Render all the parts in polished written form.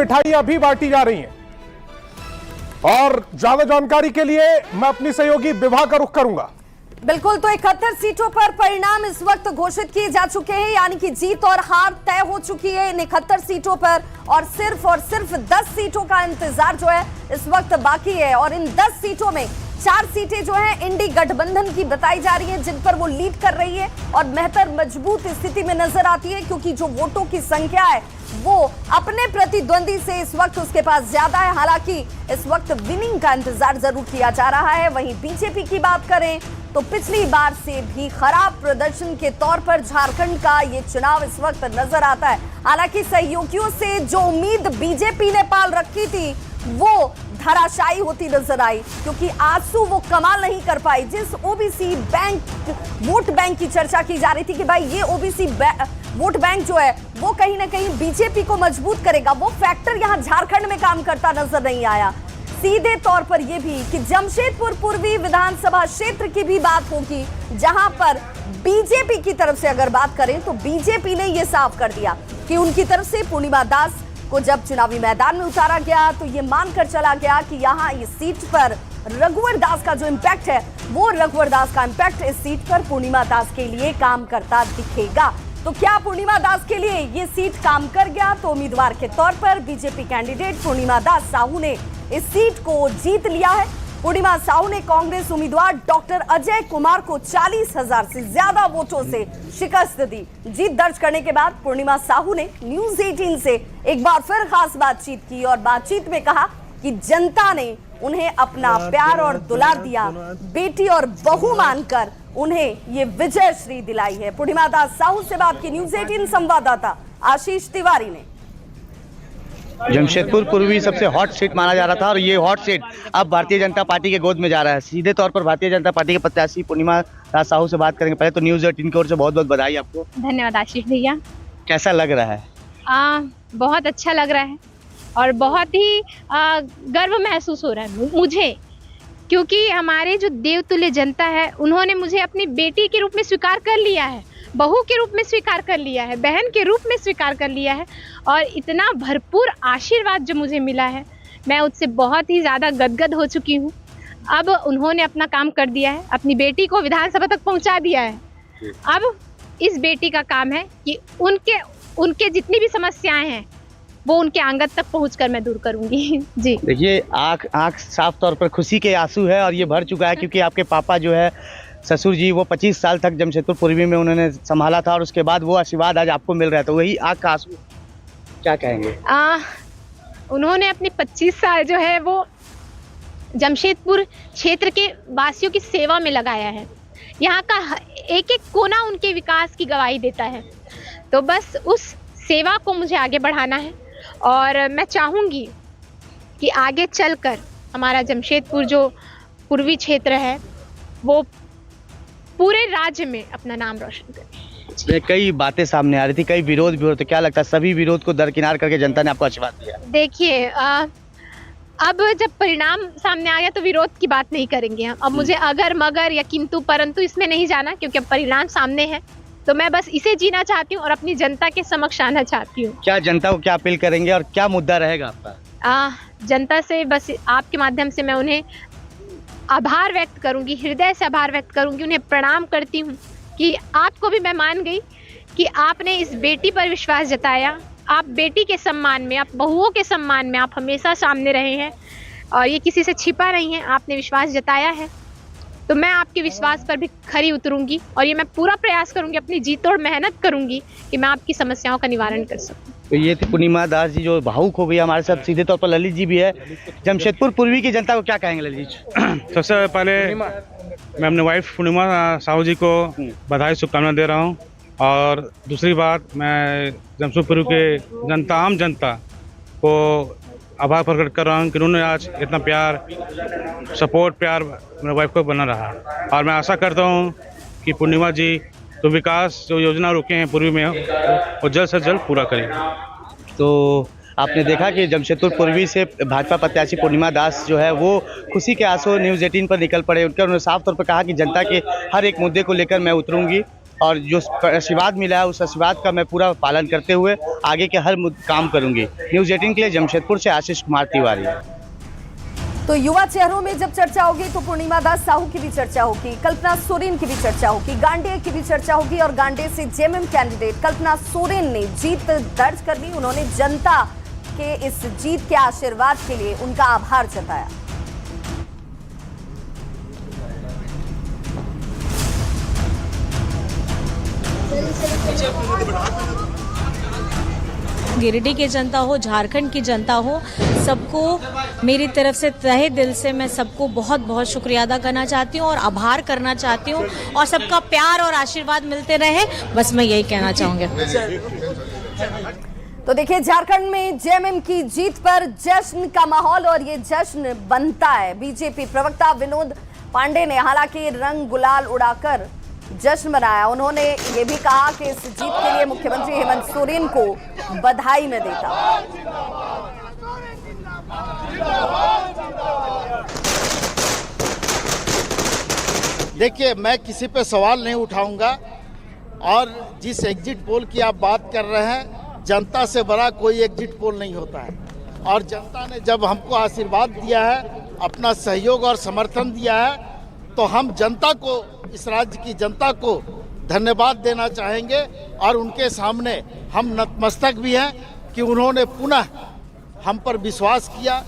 मिठाइयां भी बांटी जा रही हैं। और ज्यादा जानकारी के लिए मैं अपनी सहयोगी विभा का रुख करूंगा। बिल्कुल, तो 71 सीटों पर परिणाम इस वक्त घोषित किए जा चुके हैं, यानी कि जीत और हार तय हो चुकी है इन 71 सीटों पर, और सिर्फ 10 सीटों का इंतजार जो है इस वक्त बाकी है। और इन 10 सीटों में 4 सीटें जो हैं इंडी गठबंधन की बताई जा रही हैं, जिन पर वो लीड कर रही है और बेहतर मजबूत स्थिति में नजर आती है, क्योंकि जो वोटों की संख्या है वो अपने प्रतिद्वंदी से इस वक्त उसके पास ज्यादा है। हालांकि इस वक्त विनिंग का इंतजार जरूर किया जा रहा है। वहीं बीजेपी की बात करें तो पिछली बार से भी खराब प्रदर्शन के तौर पर झारखंड का ये चुनाव इस वक्त नजर आता है। हालांकि सहयोगियों से जो उम्मीद बीजेपी ने पाल रखी थी वो धराशायी होती नजर आई, क्योंकि आंसू वो कमाल नहीं कर पाई। जिस ओबीसी बैंक वोट बैंक की चर्चा की जा रही थी कि भाई ये ओबीसी वोट बैंक जो है वो कहीं ना कहीं बीजेपी को मजबूत करेगा, वो फैक्टर यहां झारखंड में काम करता नजर नहीं आया। सीधे तौर पर यह भी कि जमशेदपुर पूर्वी विधानसभा क्षेत्र की भी बात होगी, जहां पर बीजेपी की तरफ से अगर बात करें तो बीजेपी ने यह साफ कर दिया कि उनकी तरफ से पूर्णिमा दास को जब चुनावी मैदान में उतारा गया तो ये मानकर चला गया कि यहाँ इस सीट पर रघुवर दास का जो इम्पैक्ट है वो रघुवर दास का इम्पैक्ट इस सीट पर पूर्णिमा दास के लिए काम करता दिखेगा। तो क्या पूर्णिमा दास के लिए ये सीट काम कर गया? तो उम्मीदवार के तौर पर बीजेपी कैंडिडेट पूर्णिमा दास साहू ने इस सीट को जीत लिया है। पूर्णिमा साहू ने कांग्रेस उम्मीदवार डॉक्टर अजय कुमार को 40,000 से ज्यादा वोटों से शिकस्त दी। जीत दर्ज करने के बाद पूर्णिमा साहू ने न्यूज 18 से एक बार फिर खास बातचीत की और बातचीत में कहा कि जनता ने उन्हें अपना प्यार और दुलार दिया, बेटी और बहू मानकर उन्हें ये विजय श्री दिलाई है। पूर्णिमा दास साहू से बात की न्यूज 18 संवाददाता आशीष तिवारी ने। जमशेदपुर पूर्वी सबसे हॉट सीट माना जा रहा था और ये हॉट सीट अब भारतीय जनता पार्टी के गोद में जा रहा है। सीधे तौर पर भारतीय जनता पार्टी के प्रत्याशी पूर्णिमा दास साहू से बात करेंगे। पहले तो न्यूज 18 की ओर से बहुत बहुत बधाई आपको। धन्यवाद आशीष भैया। कैसा लग रहा है? बहुत अच्छा लग रहा है और बहुत ही गर्व महसूस हो रहा है मुझे, क्योंकि हमारे जो देवतुल्य जनता है उन्होंने मुझे अपनी बेटी के रूप में स्वीकार कर लिया है, बहू के रूप में स्वीकार कर लिया है, बहन के रूप में स्वीकार कर लिया है। और इतना भरपूर आशीर्वाद जो मुझे मिला है, मैं उससे बहुत ही ज़्यादा गदगद हो चुकी हूँ। अब उन्होंने अपना काम कर दिया है, अपनी बेटी को विधानसभा तक पहुँचा दिया है। अब इस बेटी का काम है कि उनके जितनी भी समस्याएं हैं वो उनके आंगन तक पहुंचकर मैं दूर करूंगी। जी देखिए, आँख साफ तौर पर खुशी के आंसू है और ये भर चुका है, क्योंकि आपके पापा जो है ससुर जी वो 25 साल तक जमशेदपुर पूर्वी में उन्होंने संभाला था और उसके बाद वो आशीर्वाद आज आपको मिल रहा है, तो वही आँख का आंसू क्या कहेंगे? उन्होंने अपने 25 साल जो है वो जमशेदपुर क्षेत्र के वासियों की सेवा में लगाया है। यहाँ का एक एक कोना उनके विकास की गवाही देता है। तो बस उस सेवा को मुझे आगे बढ़ाना है और मैं चाहूँगी कि आगे चलकर हमारा जमशेदपुर जो पूर्वी क्षेत्र है वो पूरे राज्य में अपना नाम रोशन करे। कई बातें सामने आ रही थी, कई विरोध भी हो रहे थे, क्या लगता है सभी विरोध को दरकिनार करके जनता ने आपको आशीर्वाद दिया? देखिए, अब जब परिणाम सामने आ गया तो विरोध की बात नहीं करेंगे हम। अब मुझे अगर मगर या किंतु परंतु इसमें नहीं जाना, क्योंकि अब परिणाम सामने है। तो मैं बस इसे जीना चाहती हूँ और अपनी जनता के समक्ष आना चाहती हूँ। क्या जनता को क्या अपील करेंगे और क्या मुद्दा रहेगा आपका? जनता से बस आपके माध्यम से मैं उन्हें आभार व्यक्त करूंगी, हृदय से आभार व्यक्त करूंगी, उन्हें प्रणाम करती हूं कि आपको भी मैं मान गई कि आपने इस बेटी पर विश्वास जताया। आप बेटी के सम्मान में, आप बहुओं के सम्मान में आप हमेशा सामने रहे हैं और ये किसी से छिपा नहीं है, आपने विश्वास जताया है। तो मैं आपके विश्वास पर भी खरी उतरूंगी और ये मैं पूरा प्रयास करूंगी, अपनी जी तोड़ मेहनत करूंगी कि मैं आपकी समस्याओं का निवारण कर सकूं। तो ये थी पूर्णिमा दास जी जो भावुक हो गई। हमारे साथ सीधे तौर पर ललित जी भी है। जमशेदपुर पूर्वी की जनता को क्या कहेंगे ललित जी? सबसे पहले मैं अपने वाइफ पूर्णिमा साहू जी को बधाई शुभकामनाएं दे रहा हूँ और दूसरी बात मैं जमशेदपुर के जनता, आम जनता को आभार प्रकट कर रहा हूँ कि उन्होंने आज इतना प्यार, सपोर्ट, प्यार मेरे वाइफ को बना रहा। और मैं आशा करता हूँ कि पूर्णिमा जी तो विकास जो योजना रोके हैं पूर्वी में वो जल्द से जल्द पूरा करें। तो आपने देखा कि जमशेदपुर पूर्वी से भाजपा प्रत्याशी पूर्णिमा दास जो है वो खुशी के आंसू न्यूज़ 18 पर निकल पड़े। उन्होंने साफ तौर पर कहा कि जनता के हर एक मुद्दे को लेकर मैं उतरूंगी और जो आशीर्वाद मिला है उस आशीर्वाद का मैं पूरा पालन करते हुए आगे के हर काम करूंगी। न्यूज़ 18 के लिए जमशेदपुर से आशीष कुमार तिवारी। तो युवा चेहरों में जब चर्चा होगी तो पूर्णिमा दास साहू की भी चर्चा होगी, कल्पना सोरेन की भी चर्चा होगी, गांडे की भी चर्चा होगी और गांडे से जेएमएम कैंडिडेट कल्पना सोरेन ने जीत दर्ज कर ली। उन्होंने जनता के इस जीत के आशीर्वाद के लिए उनका आभार जताया। गिरिडीह की जनता हो, झारखंड की जनता हो, सबको मेरी तरफ से तहे दिल से मैं सबको बहुत बहुत शुक्रिया अदा करना चाहती हूँ और आभार करना चाहती हूँ और सबका प्यार और आशीर्वाद मिलते रहे, बस मैं यही कहना चाहूँगी। तो देखिए, झारखंड में जेएमएम की जीत पर जश्न का माहौल और ये जश्न बनता है। बीजेपी प्रवक्ता विनोद पांडे ने हालांकि रंग गुलाल उड़ाकर जश्न मनाया। उन्होंने ये भी कहा कि इस जीत के लिए मुख्यमंत्री हेमंत सोरेन को बधाई मैं देता। देखिए, मैं किसी पे सवाल नहीं उठाऊंगा और जिस एग्जिट पोल की आप बात कर रहे हैं, जनता से बड़ा कोई एग्जिट पोल नहीं होता है और जनता ने जब हमको आशीर्वाद दिया है, अपना सहयोग और समर्थन दिया है, तो हम जनता को, इस राज्य की जनता को धन्यवाद देना चाहेंगे और उनके सामने हम नतमस्तक भी हैं कि उन्होंने पुनः हम पर विश्वास किया।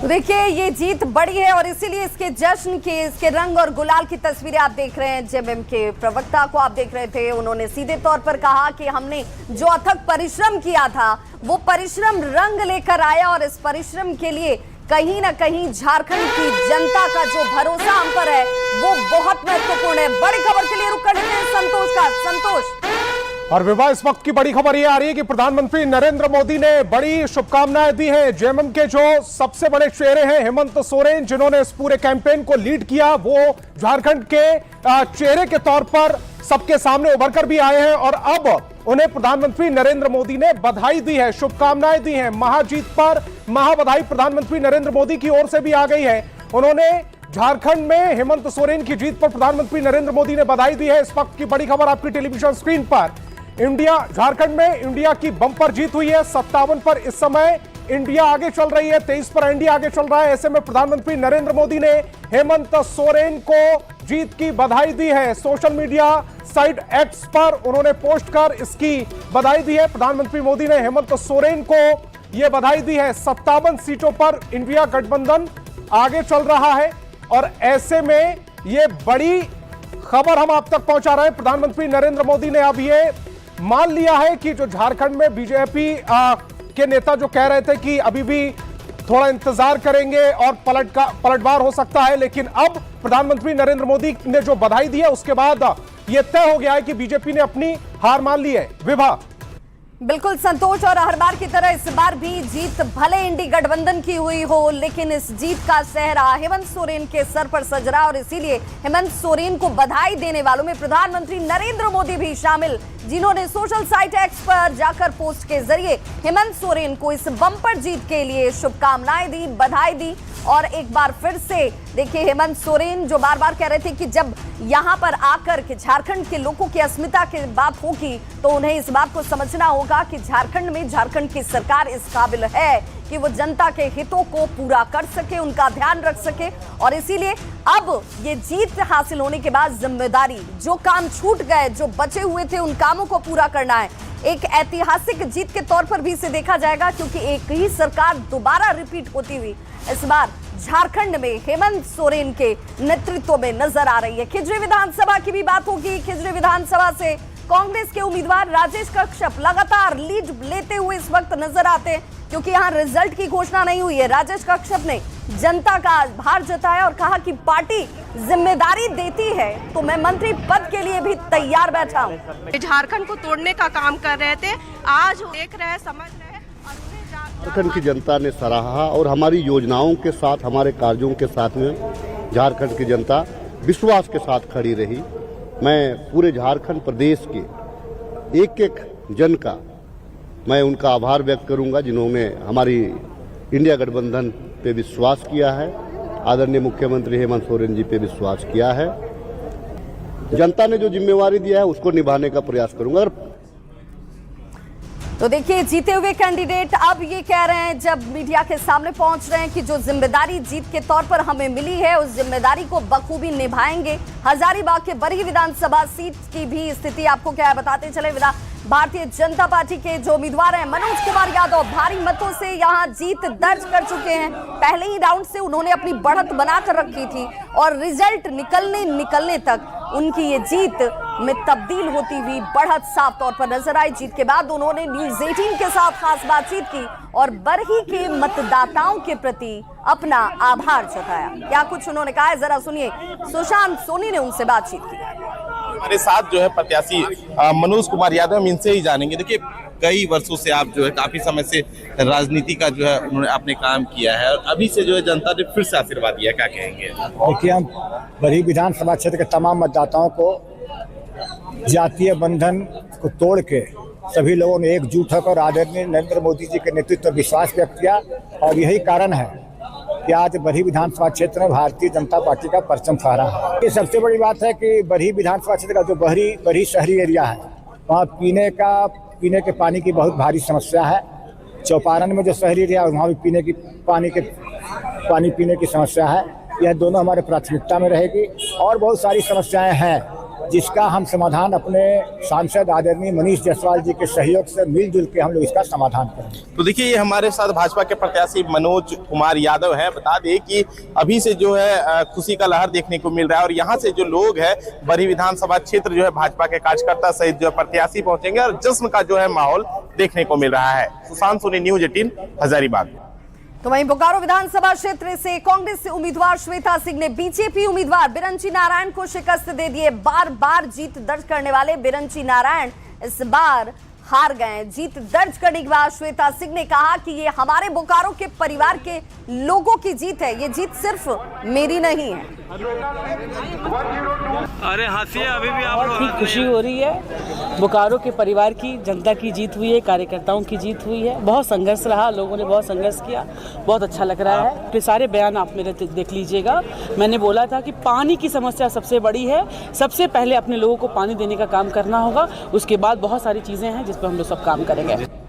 देखिए, ये जीत बड़ी है और इसीलिए इसके जश्न के, इसके रंग और गुलाल की तस्वीरें आप देख रहे हैं। जेएमएम के प्रवक्ता को आप देख रहे थे, उन्होंने सीधे तौर पर कहा कि हमने जो अथक परिश्रम किया था वो परिश्रम रंग लेकर आया और इस परिश्रम के लिए कहीं ना कहीं झारखंड की जनता का जो भरोसा हम पर है वो बहुत महत्वपूर्ण है। बड़ी खबर के लिए रुक कर लेते हैं संतोष का। संतोष, और विवाह इस वक्त की बड़ी खबर यह आ रही है कि प्रधानमंत्री नरेंद्र मोदी ने बड़ी शुभकामनाएं दी हैं। जेएमएम के जो सबसे बड़े चेहरे हैं हेमंत सोरेन, जिन्होंने इस पूरे कैंपेन को लीड किया, वो झारखंड के चेहरे के तौर पर सबके सामने उभर कर भी आए हैं और अब उन्हें प्रधानमंत्री नरेंद्र मोदी ने बधाई दी है, शुभकामनाएं दी हैं। महाजीत पर महाबधाई प्रधानमंत्री नरेंद्र मोदी की ओर से भी आ गई है। उन्होंने झारखंड में हेमंत सोरेन की जीत पर प्रधानमंत्री नरेंद्र मोदी ने बधाई दी है। इस वक्त की बड़ी खबर आपकी टेलीविजन स्क्रीन पर। इंडिया, झारखंड में इंडिया की बंपर जीत हुई है। 57 पर इस समय इंडिया आगे चल रही है, 23 पर इंडिया आगे चल रहा है। ऐसे में प्रधानमंत्री नरेंद्र मोदी ने हेमंत सोरेन को जीत की बधाई दी है। सोशल मीडिया साइट एक्स पर उन्होंने पोस्ट कर इसकी बधाई दी है। प्रधानमंत्री मोदी ने हेमंत सोरेन को यह बधाई दी है। 57 सीटों पर इंडिया गठबंधन आगे चल रहा है और ऐसे में यह बड़ी खबर हम आप तक पहुंचा रहे हैं। प्रधानमंत्री नरेंद्र मोदी ने अब ये मान लिया है कि जो झारखंड में बीजेपी के नेता जो कह रहे थे कि अभी भी थोड़ा इंतजार करेंगे और पलटवार हो सकता है, लेकिन अब प्रधानमंत्री नरेंद्र मोदी ने जो बधाई दी है उसके बाद यह तय हो गया है कि बीजेपी ने अपनी हार मान ली है। विभा, बिल्कुल संतोष, और हर बार की तरह इस बार भी जीत भले इंडी गठबंधन की हुई हो, लेकिन इस जीत का सेहरा हेमंत सोरेन के सर पर सज रहा और इसीलिए हेमंत सोरेन को बधाई देने वालों में प्रधानमंत्री नरेंद्र मोदी भी शामिल, जिन्होंने सोशल साइट एक्स पर जाकर पोस्ट के जरिए हेमंत सोरेन को इस बम्पर जीत के लिए शुभकामनाएं दी, बधाई दी। और एक बार फिर से देखिए, हेमंत सोरेन जो बार बार कह रहे थे कि जब यहां पर आकर के झारखंड के लोगों की अस्मिता की बात होगी तो उन्हें इस बात को समझना होगा कि झारखंड में झारखंड की सरकार इस काबिल है कि वो जनता के हितों को पूरा कर सके, उनका ध्यान रख सके। और इसीलिए अब ये जीत हासिल होने के बाद जिम्मेदारी, जो काम छूट गए, जो बचे हुए थे, उन कामों को पूरा करना है। एक ऐतिहासिक जीत के तौर पर भी इसे देखा जाएगा क्योंकि एक ही सरकार दोबारा रिपीट होती हुई इस बार झारखंड में हेमंत सोरेन के नेतृत्व में नजर आ रही है। खिजरी विधानसभा की भी बात होगी। खिजरी विधानसभा से कांग्रेस के उम्मीदवार राजेश कश्यप लगातार लीड लेते हुए इस वक्त नजर आते हैं क्योंकि यहां रिजल्ट की घोषणा नहीं हुई है। राजेश कश्यप ने जनता का आभार जताया और कहा कि पार्टी जिम्मेदारी देती है तो मैं मंत्री पद के लिए भी तैयार बैठा हूं। झारखंड को तोड़ने का काम कर रहे थे, आज देख रहे हैं, समझ रहे हैं। झारखंड की जनता ने सराहा और हमारी योजनाओं के साथ, हमारे कार्यों के साथ में झारखंड की जनता विश्वास के साथ खड़ी रही। मैं पूरे झारखंड प्रदेश के एक एक जन का मैं उनका आभार व्यक्त करूंगा जिन्होंने हमारी इंडिया गठबंधन पे विश्वास किया है, आदरणीय मुख्यमंत्री हेमंत सोरेन जी पे विश्वास किया है। जनता ने जो जिम्मेवारी दिया है उसको निभाने का प्रयास करूंगा। अगर तो देखिए, जीते हुए कैंडिडेट अब ये कह रहे हैं, जब मीडिया के सामने पहुंच रहे हैं कि जो जिम्मेदारी जीत के तौर पर हमें मिली है उस जिम्मेदारी को बखूबी निभाएंगे। हजारीबाग के बरही विधानसभा सीट की भी स्थिति आपको क्या है बताते चले। भारतीय जनता पार्टी के जो उम्मीदवार हैं मनोज कुमार यादव भारी मतों से यहां जीत दर्ज कर चुके हैं। पहले ही राउंड से उन्होंने अपनी बढ़त बनाकर रखी थी और रिजल्ट निकलने तक उनकी ये जीत में तब्दील होती हुई बढ़त साफ तौर पर नजर आई। जीत के बाद उन्होंने न्यूज़ 18 के साथ खास बातचीत की और बरही के मतदाताओं के प्रति अपना आभार जताया। क्या कुछ उन्होंने कहा है, जरा सुनिए। सुशांत सोनी ने उनसे बातचीत की। हमारे साथ जो है प्रत्याशी मनोज कुमार यादव, हम इनसे ही जानेंगे। देखिए, कई वर्षों से आप जो है काफी समय से राजनीति का जो है उन्होंने आपने काम किया है और अभी से जो है जनता ने फिर से आशीर्वाद दिया, क्या कहेंगे? देखिए, हम बरही विधानसभा क्षेत्र के तमाम मतदाताओं को जातीय बंधन को तोड़ के सभी लोगों ने एकजुट होकर आदरणीय नरेंद्र मोदी जी के नेतृत्व में विश्वास व्यक्त किया और यही कारण है कि आज बरही विधानसभा क्षेत्र में भारतीय जनता पार्टी का परचम फहरा है। ये सबसे बड़ी बात है कि बरही विधानसभा क्षेत्र का जो बरही शहरी एरिया है वहाँ पीने के पानी की बहुत भारी समस्या है। चौपारण में जो शहरी एरिया है वहाँ भी पानी पीने की समस्या है। यह दोनों हमारे प्राथमिकता में रहेगी और बहुत सारी समस्याएं हैं जिसका हम समाधान अपने सांसद आदरणीय मनीष जायसवाल जी के सहयोग से मिलजुल के हम लोग इसका समाधान करेंगे। तो देखिए, ये हमारे साथ भाजपा के प्रत्याशी मनोज कुमार यादव है। बता दें कि अभी से जो है खुशी का लहर देखने को मिल रहा है और यहाँ से जो लोग हैं बरही विधानसभा क्षेत्र जो है भाजपा के कार्यकर्ता सहित जो प्रत्याशी पहुंचेंगे और जश्न का जो है माहौल देखने को मिल रहा है। सुशांत सोनी, न्यूज़ 18, हजारीबाग। तो वहीं बोकारो विधानसभा क्षेत्र से कांग्रेस उम्मीदवार श्वेता सिंह ने बीजेपी उम्मीदवार बिरंची नारायण को शिकस्त दे दिए। बार जीत दर्ज करने वाले बिरंची नारायण इस बार हार गए। जीत दर्ज करने के बाद श्वेता सिंह ने कहा कि ये हमारे बोकारो के परिवार के लोगों की जीत है, ये जीत सिर्फ मेरी नहीं है। अरे हंसिए, अभी भी आप लोग खुशी हो रही है। बोकारो के परिवार की, जनता की जीत हुई है, कार्यकर्ताओं की जीत हुई है। बहुत संघर्ष रहा, लोगों ने बहुत संघर्ष किया, बहुत अच्छा लग रहा है। फिर सारे बयान आप मेरे देख लीजिएगा। मैंने बोला था कि पानी की समस्या सबसे बड़ी है, सबसे पहले अपने लोगों को पानी देने का काम करना होगा, उसके बाद बहुत सारी चीज़ें हैं जिस पर हम लोग सब काम करेंगे।